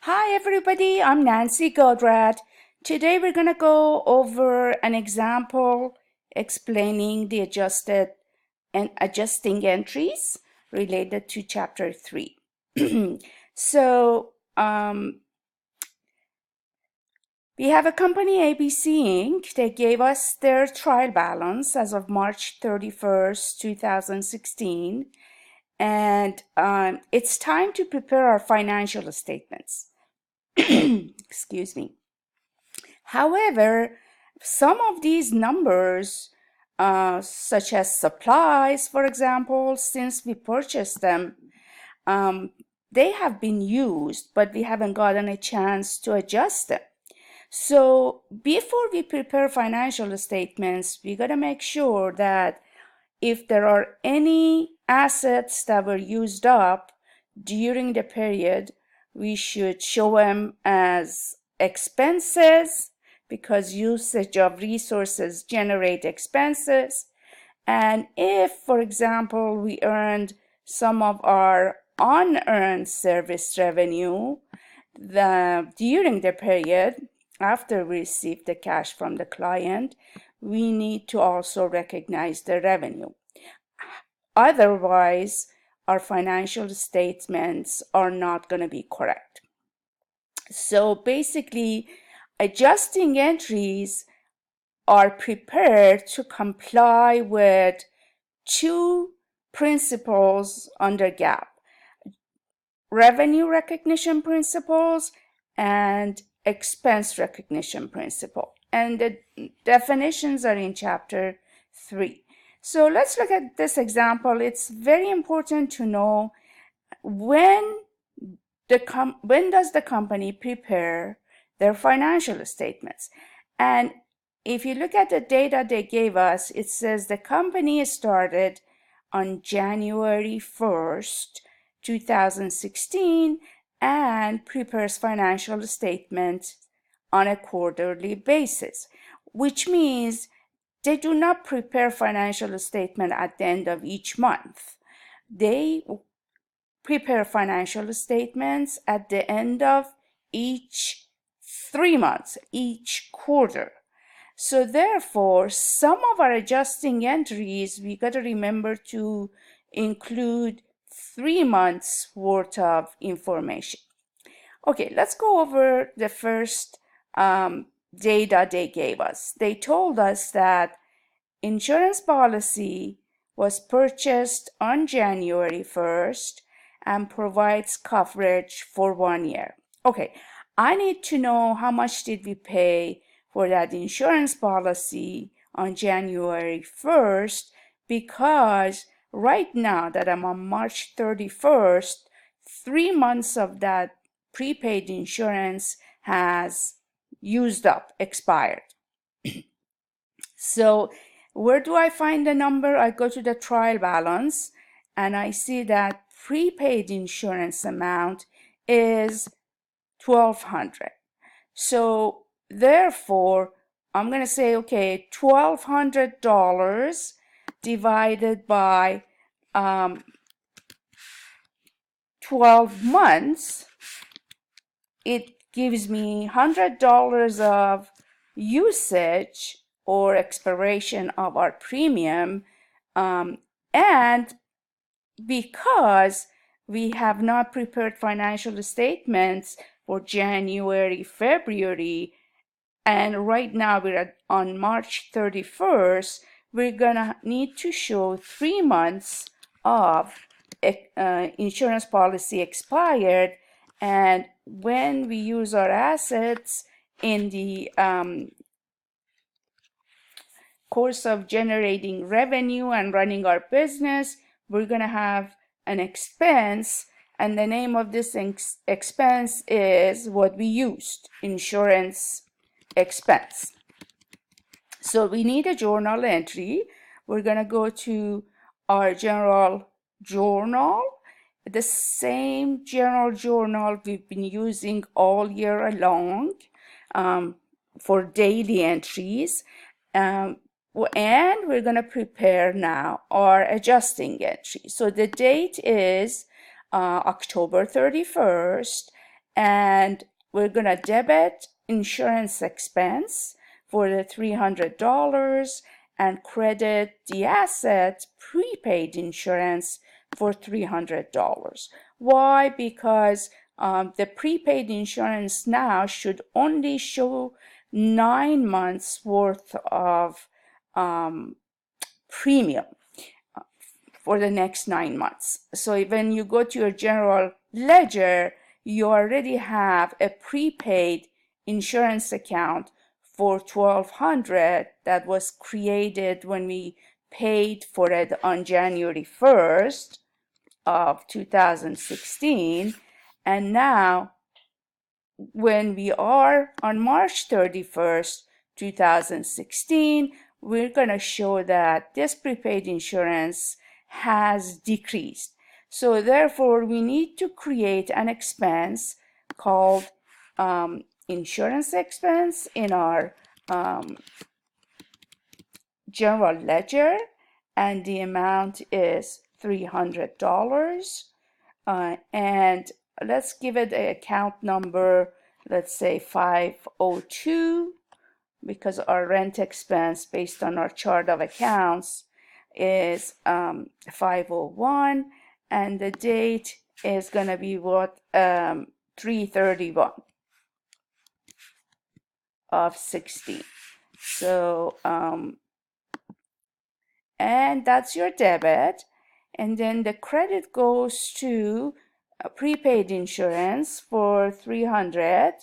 Hi everybody, I'm Nancy Godrat. Today we're going to go over an example explaining the adjusting entries related to chapter 3. So we have a company ABC Inc. They gave us their trial balance as of March 31st, 2016. And it's time to prepare our financial statements. Excuse me. However, some of these numbers, such as supplies, for example, since we purchased them, they have been used, but we haven't gotten a chance to adjust them. So before we prepare financial statements, we got to make sure that if there are any assets that were used up during the period, we should show them as expenses because usage of resources generate expenses. And if, for example, we earned some of our unearned service revenue during the period after we received the cash from the client, we need to also recognize the revenue. Otherwise, our financial statements are not going to be correct. So basically, adjusting entries are prepared to comply with two principles under GAAP: revenue recognition principles and expense recognition principle. And the definitions are in chapter 3. So let's look at this example. It's very important to know when does the company prepare their financial statements. And if you look at the data they gave us, it says the company started on January 1st, 2016, and prepares financial statements on a quarterly basis, which means they do not prepare financial statement at the end of each month. They prepare financial statements at the end of each 3 months, each quarter. So therefore, some of our adjusting entries, we got to remember to include 3 months worth of information. Okay, let's go over the first data they gave us. They told us that insurance policy was purchased on January 1st and provides coverage for 1 year. Okay, I need to know how much did we pay for that insurance policy on January 1st, because right now that I'm on March 31st, 3 months of that prepaid insurance has used up, expired. So where do I find the number? I go to the trial balance and I see that prepaid insurance amount is $1,200. So therefore, I'm going to say, okay, $1,200 divided by 12 months, it gives me $100 of usage or expiration of our premium. And because we have not prepared financial statements for January, February, and right now we're on March 31st, we're gonna need to show 3 months of insurance policy expired. And when we use our assets in the course of generating revenue and running our business, we're going to have an expense, and the name of this expense is what we used, insurance expense. So we need a journal entry. We're going to go to our general journal, the same general journal we've been using all year long for daily entries. And we're going to prepare now our adjusting entry. So the date is October 31st, and we're going to debit insurance expense for the $300 and credit the asset prepaid insurance for $300. Why? Because the prepaid insurance now should only show 9 months worth of premium for the next 9 months. So when you go to your general ledger, you already have a prepaid insurance account for $1,200 that was created when we paid for it on January 1st of 2016. And now when we are on March 31st, 2016, we're going to show that this prepaid insurance has decreased. So therefore, we need to create an expense called insurance expense in our general ledger, and the amount is $300. And let's give it an account number, let's say 502, because our rent expense based on our chart of accounts is 501, and the date is going to be what, 3/31 of 16. So and that's your debit, and then the credit goes to prepaid insurance for 300,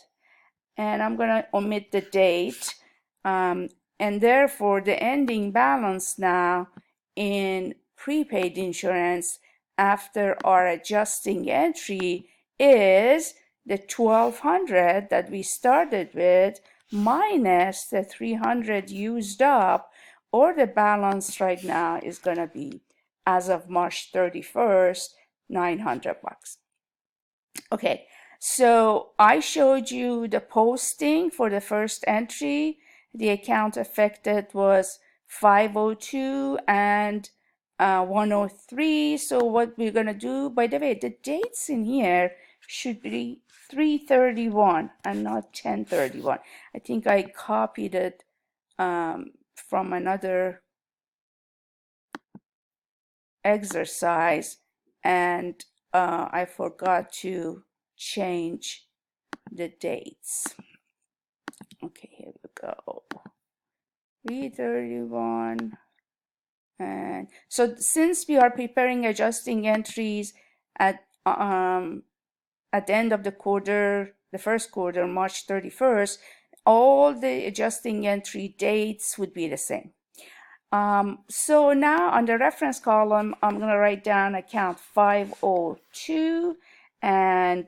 and I'm going to omit the date, and therefore the ending balance now in prepaid insurance after our adjusting entry is the 1,200 that we started with minus the 300 used up, or the balance right now is going to be, as of March 31st, $900. Okay, so I showed you the posting for the first entry. The account affected was 502 and 103. So what we're going to do, by the way, the dates in here should be 3/31 and not 10/31. I think I copied it from another exercise, and I forgot to change the dates. Okay, here we go. 3/31. And so since we are preparing adjusting entries at the end of the quarter, the first quarter, March 31st, all the adjusting entry dates would be the same. So now on the reference column, I'm going to write down account 502 and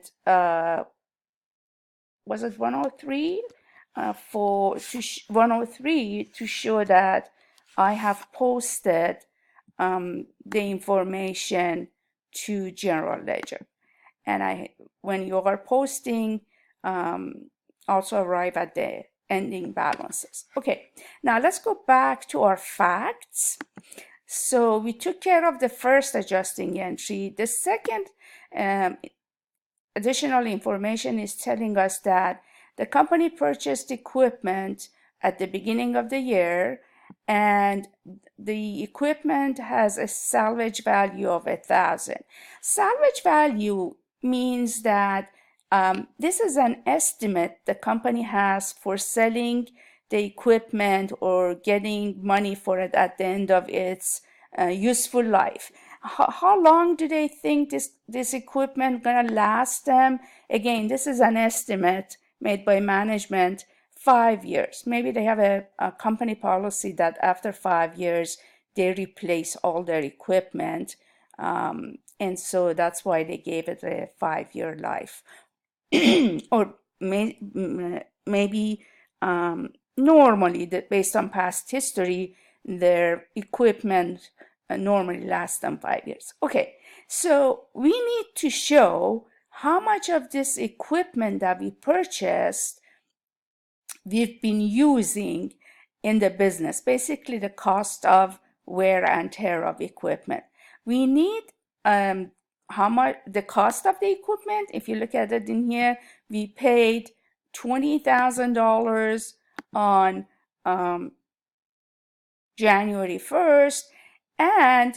was it 103? 103 to show that I have posted the information to general ledger. And when you are posting, also arrive at the ending balances. Okay, now let's go back to our facts. So we took care of the first adjusting entry. The second additional information is telling us that the company purchased equipment at the beginning of the year, and the equipment has a salvage value of 1,000. Salvage value means that this is an estimate the company has for selling the equipment or getting money for it at the end of its useful life. How long do they think this equipment gonna last them? Again, this is an estimate made by management. 5 years. Maybe they have a company policy that after 5 years they replace all their equipment, and so that's why they gave it a 5-year life. Or maybe normally, based on past history, their equipment normally lasts them 5 years. Okay, so we need to show how much of this equipment that we purchased we've been using in the business, basically the cost of wear and tear of equipment. We need how much the cost of the equipment. If you look at it in here, we paid $20,000 on January 1st, and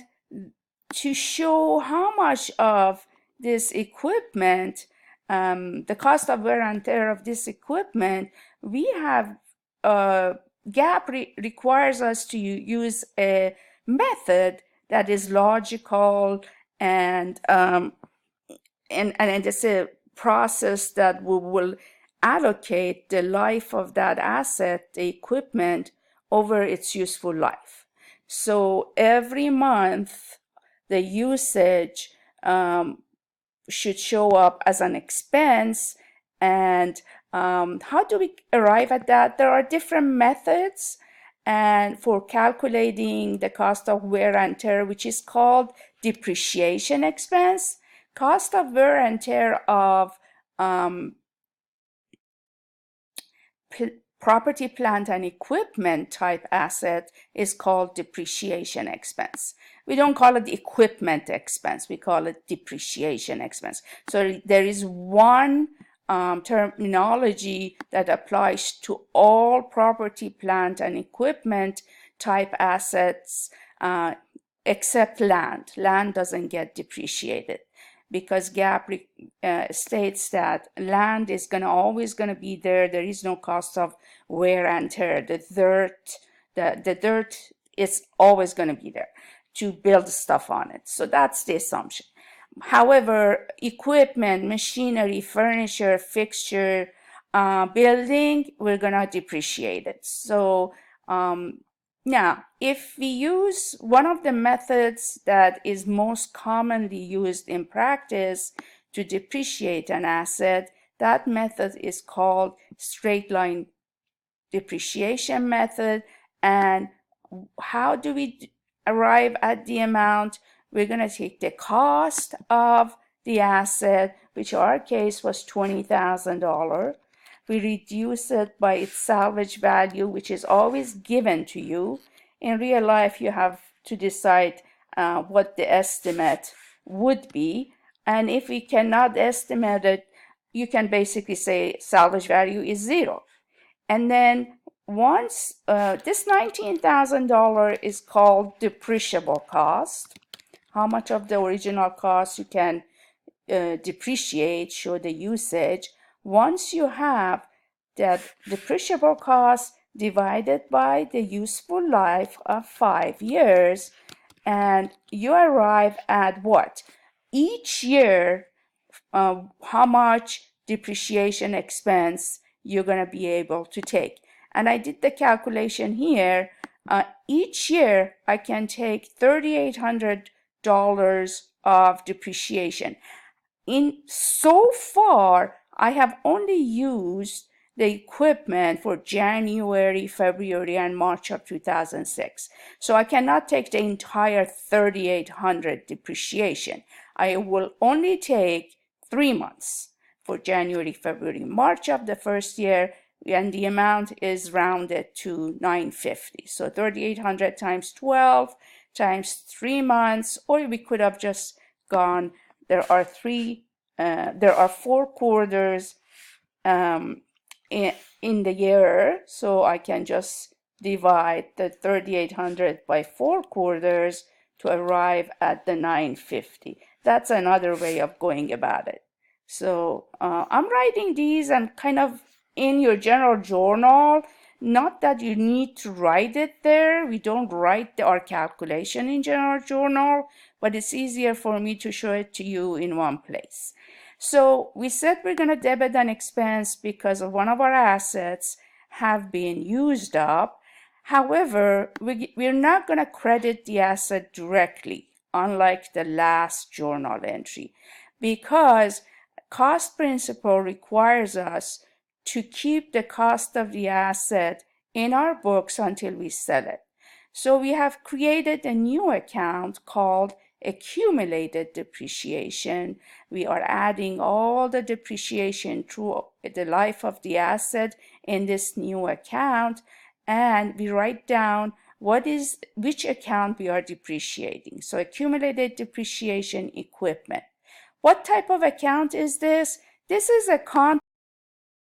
to show how much of this equipment, the cost of wear and tear of this equipment, we have GAAP requires us to use a method that is logical, and it's a process that we will allocate the life of that asset, the equipment, over its useful life. So every month, the usage should show up as an expense. And how do we arrive at that? There are different methods and for calculating the cost of wear and tear, which is called depreciation expense. Cost of wear and tear of property, plant, and equipment type asset is called depreciation expense. We don't call it equipment expense, we call it depreciation expense. So there is one terminology that applies to all property, plant, and equipment type assets except land. Land doesn't get depreciated because GAAP states that land is always going to be there. There is no cost of wear and tear. The dirt is always going to be there to build stuff on it. So that's the assumption. However, equipment, machinery, furniture, fixture, building, we're going to depreciate it. So now, if we use one of the methods that is most commonly used in practice to depreciate an asset, that method is called straight line depreciation method. And how do we arrive at the amount? We're going to take the cost of the asset, which in our case was $20,000. We reduce it by its salvage value, which is always given to you. In real life, you have to decide what the estimate would be. And if we cannot estimate it, you can basically say salvage value is zero. And then once this $19,000 is called depreciable cost, how much of the original cost you can depreciate, show the usage. Once you have that depreciable cost divided by the useful life of 5 years, and you arrive at what? Each year, how much depreciation expense you're going to be able to take. And I did the calculation here. Each year, I can take $3,800 of depreciation. So far, I have only used the equipment for January, February, and March of 2006. So I cannot take the entire $3,800 depreciation. I will only take 3 months for January, February, March of the first year, and the amount is rounded to $950. So 3,800 times 12 times 3 months, or we could have just gone. There are 4 quarters in the year, so I can just divide the 3,800 by 4 quarters to arrive at the 950. That's another way of going about it. So I'm writing these and kind of in your general journal. Not that you need to write it there. We don't write our calculation in general journal, but it's easier for me to show it to you in one place. So we said we're going to debit an expense because of one of our assets have been used up. However, we're not going to credit the asset directly, unlike the last journal entry, because cost principle requires us to keep the cost of the asset in our books until we sell it. So we have created a new account called accumulated depreciation. We are adding all the depreciation through the life of the asset in this new account, and we write down which account we are depreciating. So accumulated depreciation equipment. What type of account is this? This is a